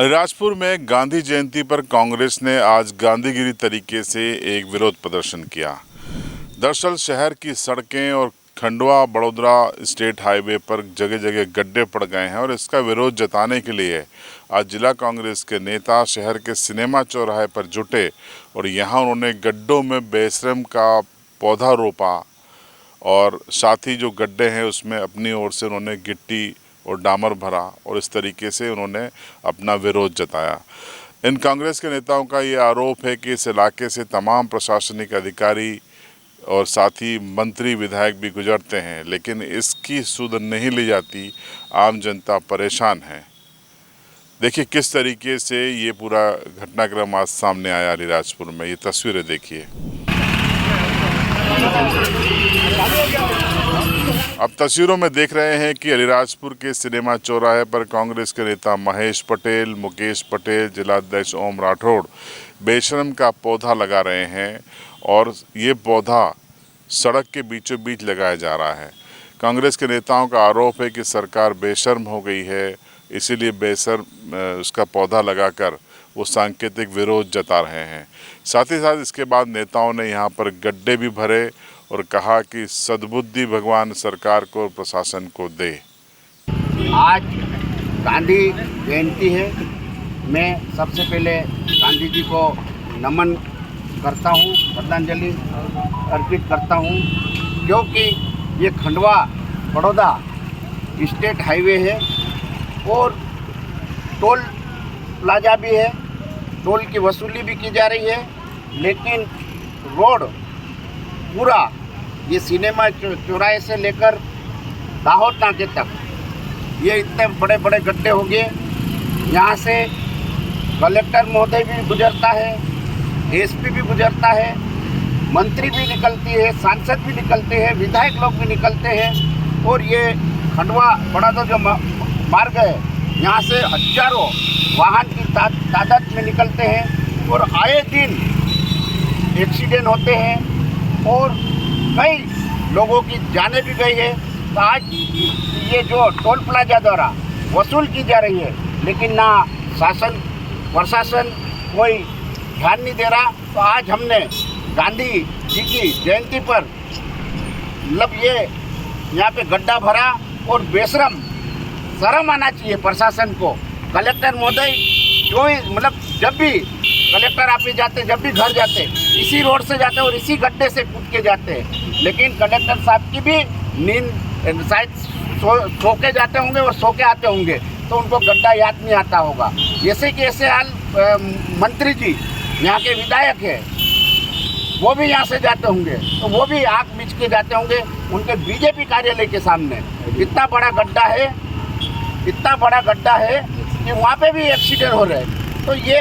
अलीराजपुर में गांधी जयंती पर कांग्रेस ने आज गांधीगिरी तरीके से एक विरोध प्रदर्शन किया। दरअसल शहर की सड़कें और खंडवा बड़ोदरा स्टेट हाईवे पर जगह जगह गड्ढे पड़ गए हैं और इसका विरोध जताने के लिए आज जिला कांग्रेस के नेता शहर के सिनेमा चौराहे पर जुटे और यहां उन्होंने गड्ढों में बेशरम का पौधा रोपा और साथ ही जो गड्ढे हैं उसमें अपनी ओर से उन्होंने गिट्टी और डामर भरा और इस तरीके से उन्होंने अपना विरोध जताया। इन कांग्रेस के नेताओं का ये आरोप है कि इस इलाके से तमाम प्रशासनिक अधिकारी और साथ ही मंत्री विधायक भी गुजरते हैं, लेकिन इसकी सुध नहीं ली जाती। आम जनता परेशान है। देखिए किस तरीके से ये पूरा घटनाक्रम आज सामने आया अलीराजपुर में। ये तस्वीरें देखिए। अब तस्वीरों में देख रहे हैं कि अलीराजपुर के सिनेमा चौराहे पर कांग्रेस के नेता महेश पटेल, मुकेश पटेल, जिलाध्यक्ष ओम राठौड़ बेशरम का पौधा लगा रहे हैं और ये पौधा सड़क के बीचों बीच लगाया जा रहा है। कांग्रेस के नेताओं का आरोप है कि सरकार बेशर्म हो गई है, इसीलिए बेशर्म उसका पौधा लगाकर वो सांकेतिक विरोध जता रहे हैं। साथ ही साथ इसके बाद नेताओं ने यहाँ पर गड्ढे भी भरे और कहा कि सद्बुद्धि भगवान सरकार को, प्रशासन को दे। आज गांधी जयंती है। मैं सबसे पहले गांधी जी को नमन करता हूँ, श्रद्धांजलि अर्पित करता हूँ, क्योंकि ये खंडवा बड़ौदा स्टेट हाईवे है और टोल प्लाजा भी है, टोल की वसूली भी की जा रही है, लेकिन रोड पूरा ये सिनेमा चौराहे से लेकर दाहोद नाके तक ये इतने बड़े बड़े गड्ढे हो गए। यहाँ से कलेक्टर महोदय भी गुजरता है, एसपी भी गुजरता है, मंत्री भी निकलती है, सांसद भी निकलते हैं, विधायक लोग भी निकलते हैं और ये खंडवा बड़ा जो मार्ग है यहाँ से हजारों वाहन की तादाद में निकलते हैं और आए दिन एक्सीडेंट होते हैं और कई लोगों की जानें भी गई है। तो आज ये जो टोल प्लाजा द्वारा वसूल की जा रही है, लेकिन ना शासन प्रशासन कोई ध्यान नहीं दे रहा। तो आज हमने गांधी जी की जयंती पर मतलब ये यहाँ पे गड्ढा भरा और बेशरम शर्म आना चाहिए प्रशासन को। कलेक्टर महोदय जो मतलब जब भी कलेक्टर ऑफिस जाते, जब भी घर जाते, इसी रोड से जाते और इसी गड्ढे से कूद के जाते हैं, लेकिन कलेक्टर साहब की भी नींद शायद सो के जाते होंगे और सो के आते होंगे, तो उनको गड्ढा याद नहीं आता होगा। जैसे कि ऐसे हाल मंत्री जी यहाँ के विधायक है, वो भी यहाँ से जाते होंगे तो वो भी आँख बीच के जाते होंगे उनके बीजेपी कार्यालय के सामने। इतना बड़ा गड्ढा है, इतना बड़ा गड्ढा है कि वहाँ पे भी एक्सीडेंट हो रहे हैं। तो ये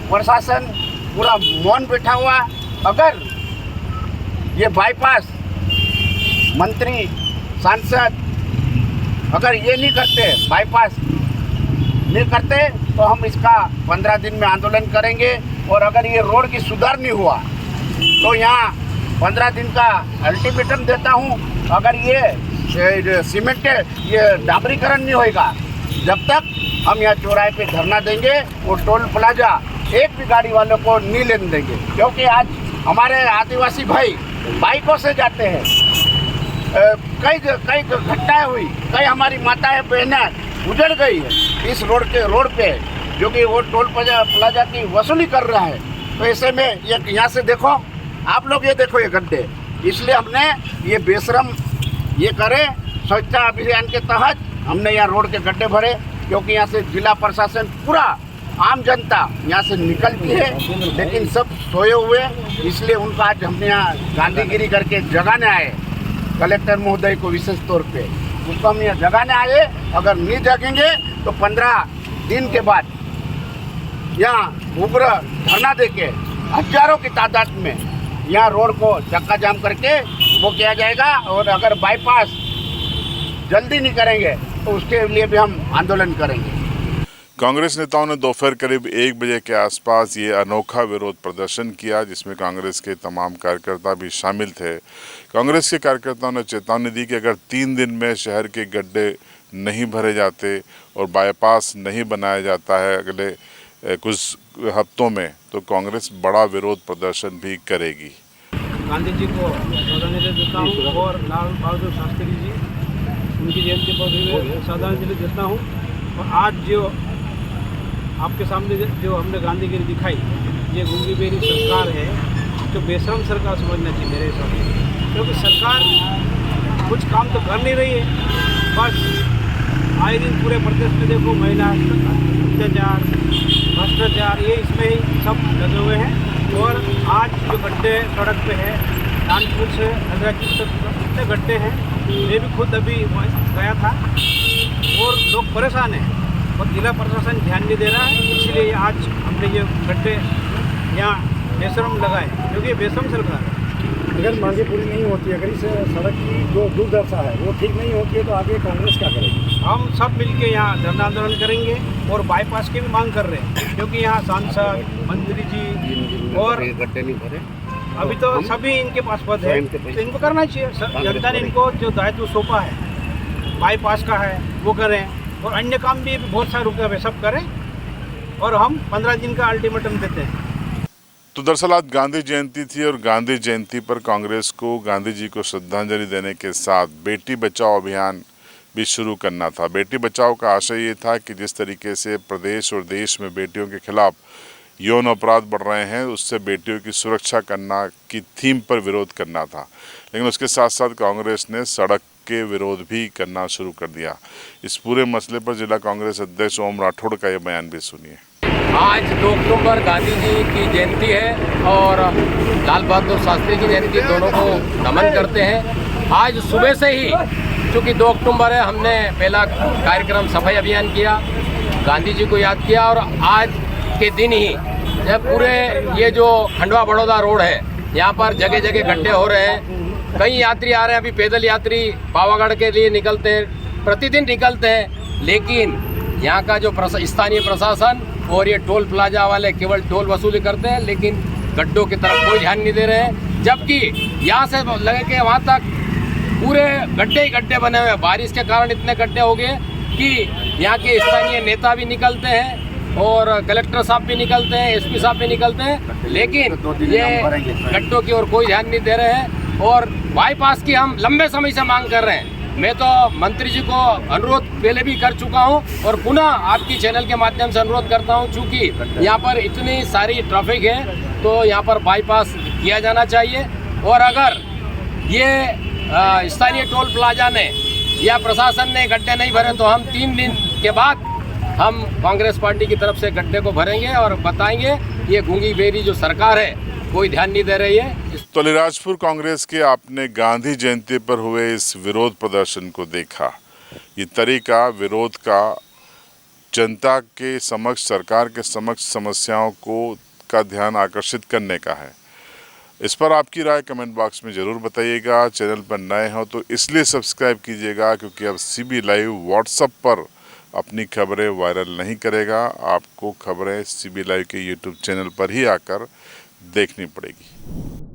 प्रशासन पूरा मौन बैठा हुआ। अगर ये बाईपास मंत्री सांसद अगर ये नहीं करते, बाईपास नहीं करते, तो हम इसका 15 दिन में आंदोलन करेंगे और अगर ये रोड की सुधार नहीं हुआ तो यहाँ 15 दिन का अल्टीमेटम देता हूँ। अगर ये सीमेंटेड ये डामरीकरण नहीं होगा, जब तक हम यहाँ चौराहे पे धरना देंगे और टोल प्लाजा एक भी गाड़ी वालों को नहीं लेने देंगे। क्योंकि आज हमारे आदिवासी भाई बाइकों से जाते हैं, कई घटनाएं हुई, कई हमारी माताएं बहनें गुजर गई है इस रोड पे जो कि वो टोल प्लाजा की वसूली कर रहा है। तो ऐसे में ये यहाँ से देखो आप लोग, ये देखो ये गड्ढे, इसलिए हमने ये बेशरम ये करे। स्वच्छता अभियान के तहत हमने यहाँ रोड के गड्ढे भरे, क्योंकि यहाँ से जिला प्रशासन पूरा आम जनता यहाँ से निकलती है, लेकिन सब सोए हुए, इसलिए उनका आज हमने यहाँ गांधीगिरी करके जगाने आए कलेक्टर महोदय को विशेष तौर पे, उसको हम यहाँ जगाने आए। अगर नहीं जगेंगे तो 15 दिन के बाद यहाँ उग्र धरना देके हजारों की तादाद में यहाँ रोड को चक्का जाम करके वो किया जाएगा। और अगर बाईपास जल्दी नहीं करेंगे तो उसके लिए भी हम आंदोलन करेंगे। कांग्रेस नेताओं ने दोपहर करीब 1 बजे के आसपास ये अनोखा विरोध प्रदर्शन किया, जिसमें कांग्रेस के तमाम कार्यकर्ता भी शामिल थे। कांग्रेस के कार्यकर्ताओं ने चेतावनी दी कि अगर 3 दिन में शहर के गड्ढे नहीं भरे जाते और बाईपास नहीं बनाया जाता है अगले कुछ हफ्तों में, तो कांग्रेस बड़ा विरोध प्रदर्शन भी करेगी। गांधी जी को श्रद्धांजलि देता हूँ और लाल बहादुर शास्त्री जी उनकी जयंती पर भी श्रद्धांजलि देता हूँ। और आज जो आपके सामने जो हमने गांधीगिरी दिखाई, ये गूंगी बेरी सरकार है, जो बेशरम सरकार समझना चाहिए मेरे हिसाब से, क्योंकि सरकार कुछ काम तो कर नहीं रही है। बस आए दिन पूरे प्रदेश में देखो महिला अत्याचार, भ्रष्टाचार, ये इसमें ही सब लगे हुए हैं। और आज जो गड्ढे सड़क पे है, कानपुर से नगराची तक कितने गड्ढे हैं, मैं भी खुद अभी गया था और लोग परेशान हैं और जिला प्रशासन ध्यान नहीं दे रहा है। इसलिए आज हमने ये गड्ढे यहाँ बेशरम लगाए, क्योंकि बेशरम सरकार है। अगर मांगे पूरी नहीं होती, अगर इस सड़क की जो दुर्दशा है वो ठीक नहीं होती है, तो आगे कांग्रेस क्या करेगी? हम सब मिलके यहाँ धरना आंदोलन करेंगे और बाईपास की भी मांग कर रहे हैं, क्योंकि यहाँ सांसद, मंत्री जी और गड्ढे नहीं भरे, अभी तो सभी इनके पास पद है, तो इनको करना चाहिए। जनता ने इनको जो दायित्व सौंपा है बाईपास का है वो करें, और अन्य काम भी बहुत सारे रुके हुए सब करें, और हम 15 दिन का अल्टीमेटम देते हैं। तो दरअसल आज गांधी जयंती थी और गांधी जयंती पर कांग्रेस को गांधी जी को श्रद्धांजलि देने के साथ बेटी बचाओ अभियान भी शुरू करना था। बेटी बचाओ का आशय ये था कि जिस तरीके से प्रदेश और देश में बेटियों के खिलाफ यौन अपराध बढ़ रहे हैं, उससे बेटियों की सुरक्षा करना की थीम पर विरोध करना था। लेकिन उसके साथ साथ कांग्रेस ने सड़क के विरोध भी करना शुरू कर दिया। इस पूरे मसले पर जिला कांग्रेस अध्यक्ष ओम राठौड़ का ये बयान भी सुनिए। आज 2 अक्टूबर गांधी जी की जयंती है और लाल बहादुर शास्त्री की जयंती, दोनों को नमन करते हैं। आज सुबह से ही, चूँकि 2 अक्टूबर है, हमने पहला कार्यक्रम सफाई अभियान किया, गांधी जी को याद किया। और आज के दिन ही जब पूरे ये जो खंडवा बड़ौदा रोड है, यहाँ पर जगह जगह गड्ढे हो रहे हैं, कई यात्री आ रहे हैं। अभी पैदल यात्री पावागढ़ के लिए निकलते हैं, प्रतिदिन निकलते हैं, लेकिन यहाँ का जो स्थानीय प्रशासन और ये टोल प्लाजा वाले केवल टोल वसूली करते हैं, लेकिन गड्ढों की तरफ कोई ध्यान नहीं दे रहे हैं। जबकि यहाँ से लगे के वहाँ तक पूरे गड्ढे ही गड्ढे बने हुए हैं। बारिश के कारण इतने गड्ढे हो गए कि यहाँ के स्थानीय नेता भी निकलते हैं और कलेक्टर साहब भी निकलते हैं, एसपी साहब भी निकलते हैं, लेकिन ये गड्ढों की ओर कोई ध्यान नहीं दे रहे हैं। और बाईपास की हम लंबे समय से मांग कर रहे हैं। मैं तो मंत्री जी को अनुरोध पहले भी कर चुका हूं और पुनः आपकी चैनल के माध्यम से अनुरोध करता हूं, चूँकि यहाँ पर इतनी सारी ट्रैफिक है, तो यहाँ पर बाईपास किया जाना चाहिए। और अगर ये स्थानीय टोल प्लाजा ने या प्रशासन ने गड्ढे नहीं भरे, तो हम 3 दिन के बाद हम कांग्रेस पार्टी की तरफ से गड्ढे को भरेंगे और बताएंगे ये गूंगी बेरी जो सरकार है कोई ध्यान नहीं दे रही है। तो अलीराजपुर कांग्रेस के आपने गांधी जयंती पर हुए इस विरोध प्रदर्शन को देखा। ये तरीका विरोध का जनता के समक्ष, सरकार के समक्ष समस्याओं का ध्यान आकर्षित करने का है। इस पर आपकी राय कमेंट बॉक्स में ज़रूर बताइएगा। चैनल पर नए हो तो इसलिए सब्सक्राइब कीजिएगा क्योंकि अब सीबी लाइव व्हाट्सएप पर अपनी खबरें वायरल नहीं करेगा। आपको खबरें सीबी लाइव के यूट्यूब चैनल पर ही आकर देखनी पड़ेगी।